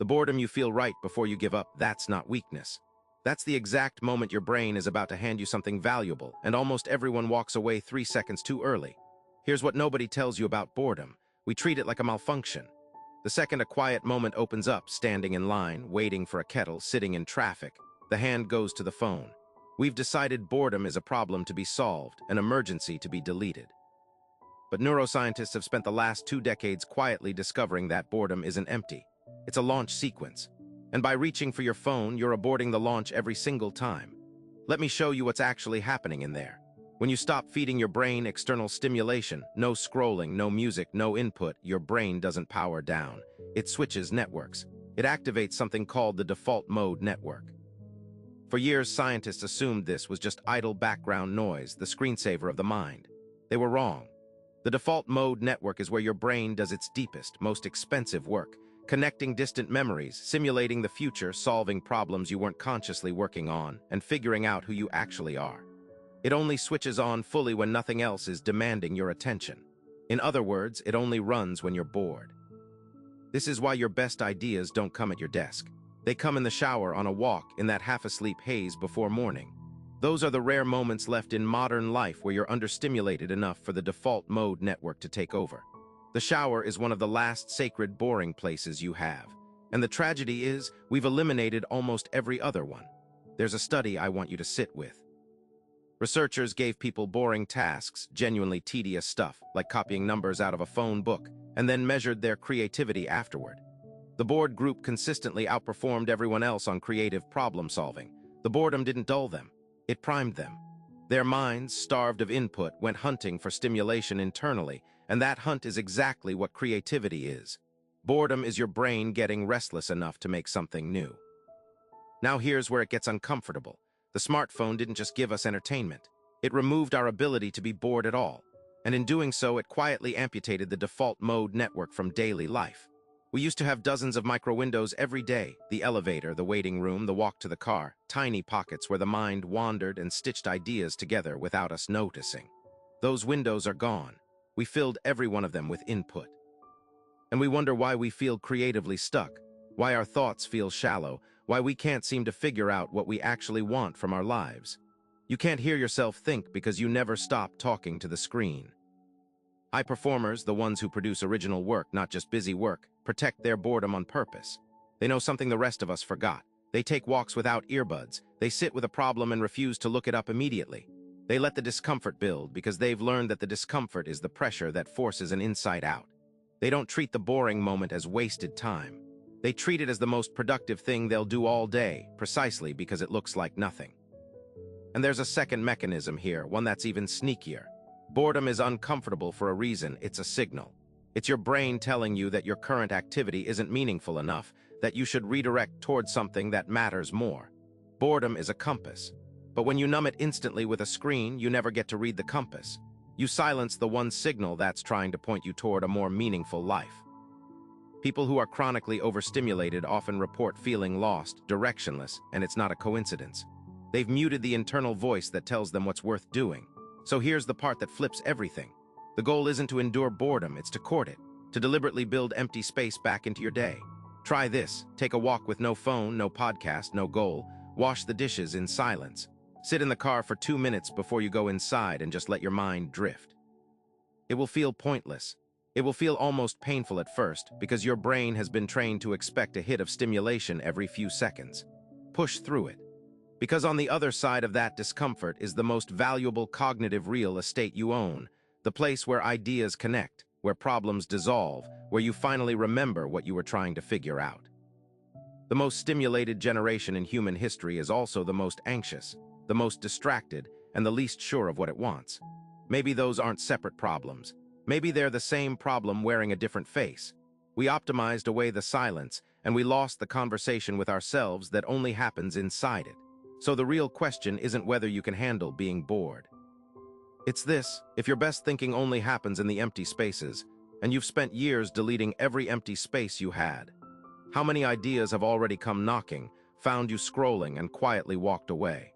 The boredom you feel right before you give up, that's not weakness. That's the exact moment your brain is about to hand you something valuable, and almost everyone walks away 3 seconds too early. Here's what nobody tells you about boredom. We treat it like a malfunction. The second a quiet moment opens up, standing in line, waiting for a kettle, sitting in traffic, the hand goes to the phone. We've decided boredom is a problem to be solved, an emergency to be deleted. But neuroscientists have spent the last 2 decades quietly discovering that boredom isn't empty. It's a launch sequence. And by reaching for your phone, you're aborting the launch every single time. Let me show you what's actually happening in there. When you stop feeding your brain external stimulation, no scrolling, no music, no input, your brain doesn't power down. It switches networks. It activates something called the default mode network. For years, scientists assumed this was just idle background noise, the screensaver of the mind. They were wrong. The default mode network is where your brain does its deepest, most expensive work, connecting distant memories, simulating the future, solving problems you weren't consciously working on, and figuring out who you actually are. It only switches on fully when nothing else is demanding your attention. In other words, it only runs when you're bored. This is why your best ideas don't come at your desk. They come in the shower, on a walk, in that half-asleep haze before morning. Those are the rare moments left in modern life where you're understimulated enough for the default mode network to take over. The shower is one of the last sacred, boring places you have. And the tragedy is, we've eliminated almost every other one. There's a study I want you to sit with. Researchers gave people boring tasks, genuinely tedious stuff, like copying numbers out of a phone book, and then measured their creativity afterward. The bored group consistently outperformed everyone else on creative problem-solving. The boredom didn't dull them. It primed them. Their minds, starved of input, went hunting for stimulation internally, and that hunt is exactly what creativity is. Boredom is your brain getting restless enough to make something new. Now here's where it gets uncomfortable. The smartphone didn't just give us entertainment. It removed our ability to be bored at all. And in doing so, it quietly amputated the default mode network from daily life. We used to have dozens of micro-windows every day: the elevator, the waiting room, the walk to the car, tiny pockets where the mind wandered and stitched ideas together without us noticing. Those windows are gone. We filled every one of them with input. And we wonder why we feel creatively stuck, why our thoughts feel shallow, why we can't seem to figure out what we actually want from our lives. You can't hear yourself think because you never stop talking to the screen. High performers, the ones who produce original work, not just busy work, protect their boredom on purpose. They know something the rest of us forgot. They take walks without earbuds. They sit with a problem and refuse to look it up immediately. They let the discomfort build because they've learned that the discomfort is the pressure that forces an insight out. They don't treat the boring moment as wasted time. They treat it as the most productive thing they'll do all day, precisely because it looks like nothing. And there's a second mechanism here, one that's even sneakier. Boredom is uncomfortable for a reason. It's a signal. It's your brain telling you that your current activity isn't meaningful enough, that you should redirect towards something that matters more. Boredom is a compass. But when you numb it instantly with a screen, you never get to read the compass. You silence the one signal that's trying to point you toward a more meaningful life. People who are chronically overstimulated often report feeling lost, directionless, and it's not a coincidence. They've muted the internal voice that tells them what's worth doing. So here's the part that flips everything. The goal isn't to endure boredom, it's to court it, to deliberately build empty space back into your day. Try this. Take a walk with no phone, no podcast, no goal. Wash the dishes in silence. Sit in the car for 2 minutes before you go inside and just let your mind drift. It will feel pointless. It will feel almost painful at first because your brain has been trained to expect a hit of stimulation every few seconds. Push through it. Because on the other side of that discomfort is the most valuable cognitive real estate you own, the place where ideas connect, where problems dissolve, where you finally remember what you were trying to figure out. The most stimulated generation in human history is also the most anxious, the most distracted, and the least sure of what it wants. Maybe those aren't separate problems. Maybe they're the same problem wearing a different face. We optimized away the silence, and we lost the conversation with ourselves that only happens inside it. So the real question isn't whether you can handle being bored. It's this: if your best thinking only happens in the empty spaces, and you've spent years deleting every empty space you had, how many ideas have already come knocking, found you scrolling, and quietly walked away?